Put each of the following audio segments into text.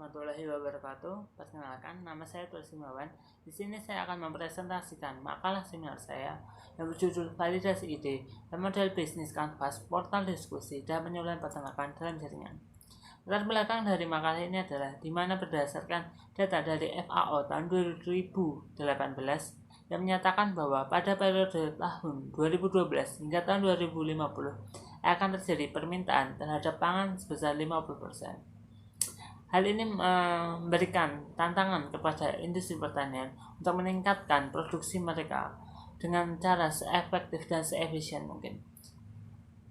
warahmatullahi wabarakatuh. Perkenalkan, nama saya Tulus Himawan. Di sini saya akan mempresentasikan makalah seminar saya yang berjudul Validasi Ide dan Model Bisnis Canvas, Portal Diskusi dan Penyuluhan Peternakan dalam Jaringan. Latar belakang dari makalah ini adalah di mana berdasarkan data dari FAO tahun 2018 yang menyatakan bahwa pada periode tahun 2012 hingga tahun 2050 akan terjadi permintaan terhadap pangan sebesar 50%. Hal ini memberikan tantangan kepada industri pertanian untuk meningkatkan produksi mereka dengan cara seefektif dan seefisien mungkin.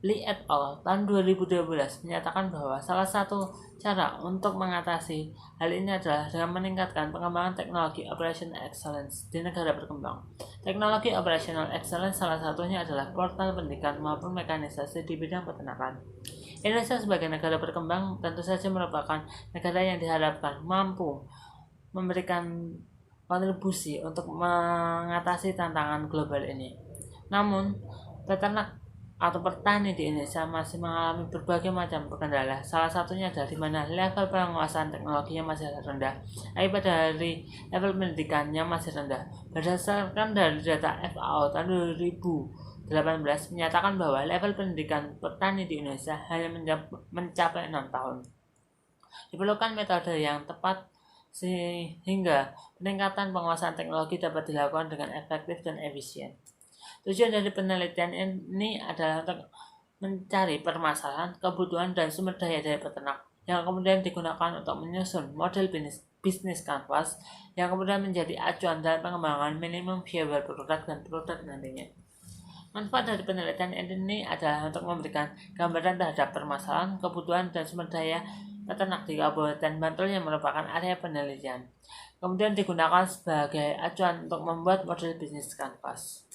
Lee et al. Tahun 2012 menyatakan bahwa salah satu cara untuk mengatasi hal ini adalah dengan meningkatkan pengembangan teknologi Operational Excellence di negara berkembang. Teknologi Operational Excellence salah satunya adalah portal pendidikan maupun mekanisasi di bidang peternakan. Indonesia sebagai negara berkembang tentu saja merupakan negara yang diharapkan mampu memberikan kontribusi untuk mengatasi tantangan global ini. Namun, peternak atau petani di Indonesia masih mengalami berbagai macam kendala. Salah satunya adalah di mana level penguasaan teknologinya masih rendah, akibat dari level pendidikan yang masih rendah. Berdasarkan dari data FAO tahun 2018 menyatakan bahwa level pendidikan petani di Indonesia hanya mencapai 6 tahun. Diperlukan metode yang tepat sehingga peningkatan penguasaan teknologi dapat dilakukan dengan efektif dan efisien. Tujuan dari penelitian ini adalah untuk mencari permasalahan, kebutuhan, dan sumber daya dari peternak yang kemudian digunakan untuk menyusun model bisnis canvas yang kemudian menjadi acuan dalam pengembangan minimum viable product dan produk nantinya. Manfaat dari penelitian ini adalah untuk memberikan gambaran terhadap permasalahan, kebutuhan, dan sumber daya peternak di Kabupaten Bantul yang merupakan area penelitian. Kemudian digunakan sebagai acuan untuk membuat model bisnis canvas.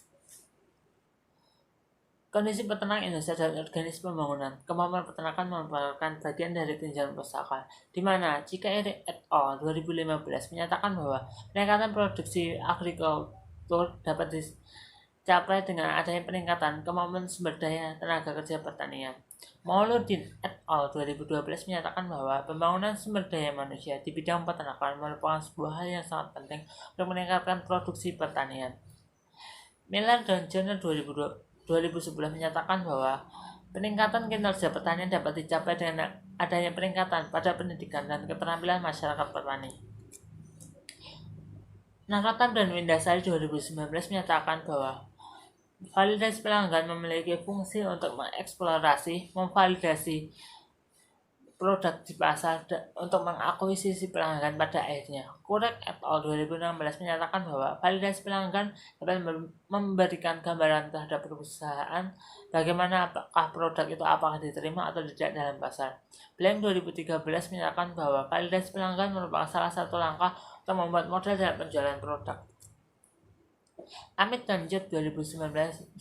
Kondisi peternak Indonesia dan organisme pembangunan. Kemampuan peternakan merupakan bagian dari tinjauan pustaka, di mana Cikairi et al. 2015 menyatakan bahwa peningkatan produksi agrikultur dapat dicapai dengan adanya peningkatan kemampuan sumber daya tenaga kerja pertanian. Mauludin et al. 2012 menyatakan bahwa pembangunan sumber daya manusia di bidang peternakan merupakan sebuah hal yang sangat penting untuk meningkatkan produksi pertanian. Miller dan Journal 2011 menyatakan bahwa peningkatan kinerja pertanian dapat dicapai dengan adanya peningkatan pada pendidikan dan keterampilan masyarakat petani. Naratab dan Windasari 2019 menyatakan bahwa validasi pelanggan memiliki fungsi untuk mengeksplorasi, memvalidasi produk di pasar untuk mengakuisisi pelanggan pada akhirnya. Kurek et al. 2016 menyatakan bahwa validasi pelanggan dapat memberikan gambaran terhadap perusahaan bagaimana apakah produk itu apakah diterima atau tidak dalam pasar. Blank 2013 menyatakan bahwa validasi pelanggan merupakan salah satu langkah untuk membuat model dalam penjualan produk. Amit dan Judd 2011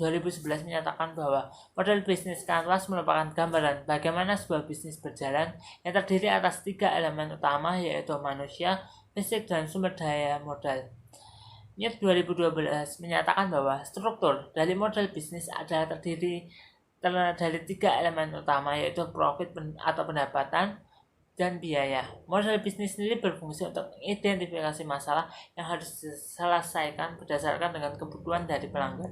menyatakan bahwa model bisnis canvas merupakan gambaran bagaimana sebuah bisnis berjalan yang terdiri atas 3 elemen utama, yaitu manusia, fisik, dan sumber daya modal. Newt 2012 menyatakan bahwa struktur dari model bisnis adalah terdiri dari 3 elemen utama, yaitu profit atau pendapatan dan biaya. Model bisnis sendiri berfungsi untuk mengidentifikasi masalah yang harus diselesaikan berdasarkan dengan kebutuhan dari pelanggan.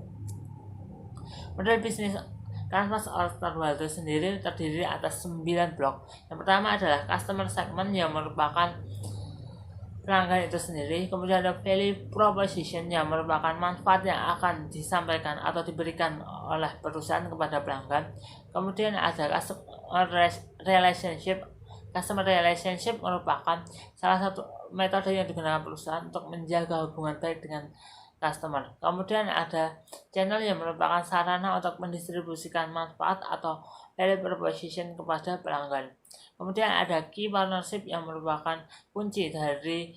Model bisnis Canvas Arthur Waldo sendiri terdiri atas 9 blok. Yang pertama adalah customer segment yang merupakan pelanggan itu sendiri. Kemudian ada value proposition yang merupakan manfaat yang akan disampaikan atau diberikan oleh perusahaan kepada pelanggan. Kemudian ada customer relationship. Customer relationship merupakan salah satu metode yang digunakan perusahaan untuk menjaga hubungan baik dengan customer. Kemudian ada channel yang merupakan sarana untuk mendistribusikan manfaat atau value proposition kepada pelanggan. Kemudian ada key partnership yang merupakan kunci dari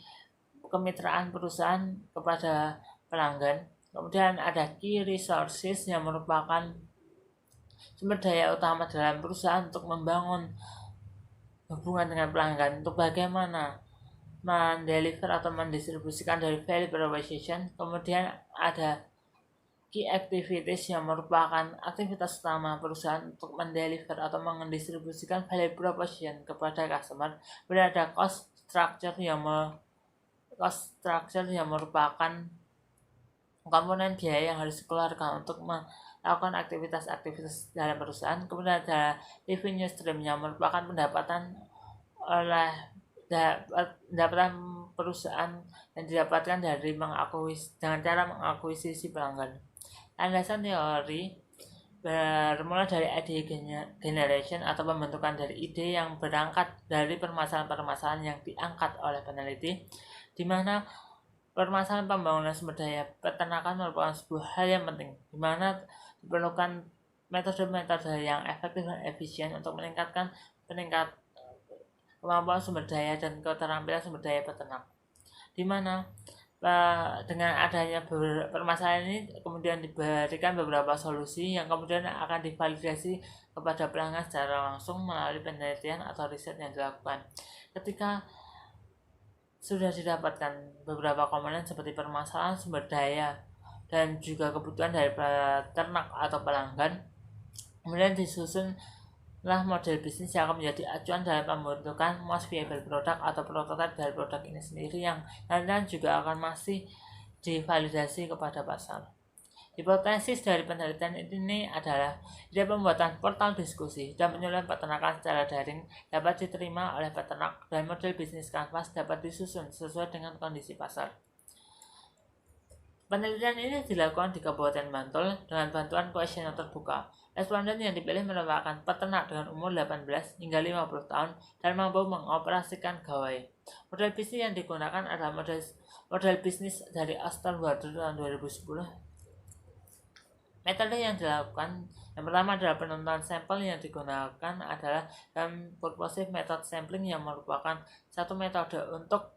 kemitraan perusahaan kepada pelanggan. Kemudian ada key resources yang merupakan sumber daya utama dalam perusahaan untuk membangun hubungan dengan pelanggan untuk bagaimana mendeliver atau mendistribusikan dari value proposition. Kemudian ada key activities yang merupakan aktivitas utama perusahaan untuk mendeliver atau mendistribusikan value proposition kepada customer. Kemudian ada cost structure yang merupakan komponen biaya yang harus dikeluarkan untuk melakukan aktivitas dalam perusahaan. Kemudian ada revenue stream yang merupakan pendapatan oleh pendapatan perusahaan yang didapatkan dari dengan cara mengakuisisi pelanggan. Landasan teori bermula dari ide generation atau pembentukan dari ide yang berangkat dari permasalahan-permasalahan yang diangkat oleh peneliti, di mana permasalahan pembangunan sumber daya peternakan merupakan sebuah hal yang penting, di mana diperlukan metode-metode yang efektif dan efisien untuk meningkatkan kemampuan sumber daya dan keterampilan sumber daya peternak, di mana dengan adanya permasalahan ini kemudian diberikan beberapa solusi yang kemudian akan divalidasi kepada pelanggan secara langsung melalui penelitian atau riset yang dilakukan. Ketika sudah didapatkan beberapa komponen seperti permasalahan sumber daya dan juga kebutuhan dari peternak atau pelanggan, kemudian disusunlah model bisnis yang akan menjadi acuan dalam pembentukan most viable product atau prototipe dari produk ini sendiri yang nantinya juga akan masih divalidasi kepada pasar. Hipotesis dari penelitian ini adalah ide pembuatan portal diskusi dan penyuluhan peternakan secara daring dapat diterima oleh peternak dan model bisnis kanvas dapat disusun sesuai dengan kondisi pasar. Penelitian ini dilakukan di Kabupaten Bantul dengan bantuan kuesioner terbuka. Responden yang dipilih merupakan peternak dengan umur 18 hingga 50 tahun dan mampu mengoperasikan gawai. Model bisnis yang digunakan adalah model bisnis dari Astor-Wader tahun 2010. Metode yang dilakukan yang pertama adalah penentuan sampel yang digunakan adalah purposive method sampling yang merupakan satu metode untuk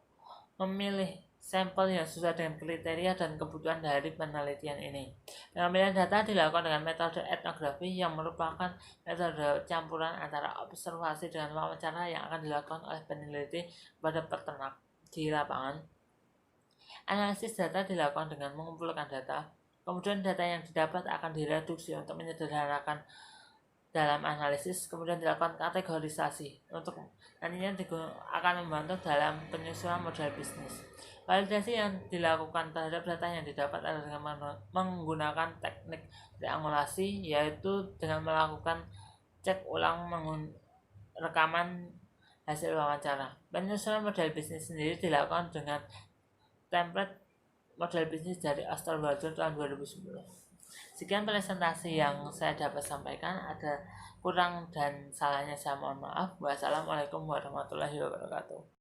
memilih sampel yang sesuai dengan kriteria dan kebutuhan dari penelitian ini. Pengambilan data dilakukan dengan metode etnografi yang merupakan metode campuran antara observasi dengan wawancara yang akan dilakukan oleh peneliti kepada peternak di lapangan. Analisis data dilakukan dengan mengumpulkan data, kemudian data yang didapat akan direduksi untuk menyederhanakan dalam analisis, kemudian dilakukan kategorisasi untuk nantinya akan membantu dalam penyusunan model bisnis. Validasi yang dilakukan terhadap data yang didapat adalah dengan menggunakan teknik triangulasi, yaitu dengan melakukan cek ulang rekaman hasil wawancara. Penyusunan model bisnis sendiri dilakukan dengan template model bisnis dari Astor-Wader tahun 2010. Sekian presentasi yang saya dapat sampaikan. Ada kurang dan salahnya saya mohon maaf. Wassalamualaikum warahmatullahi wabarakatuh.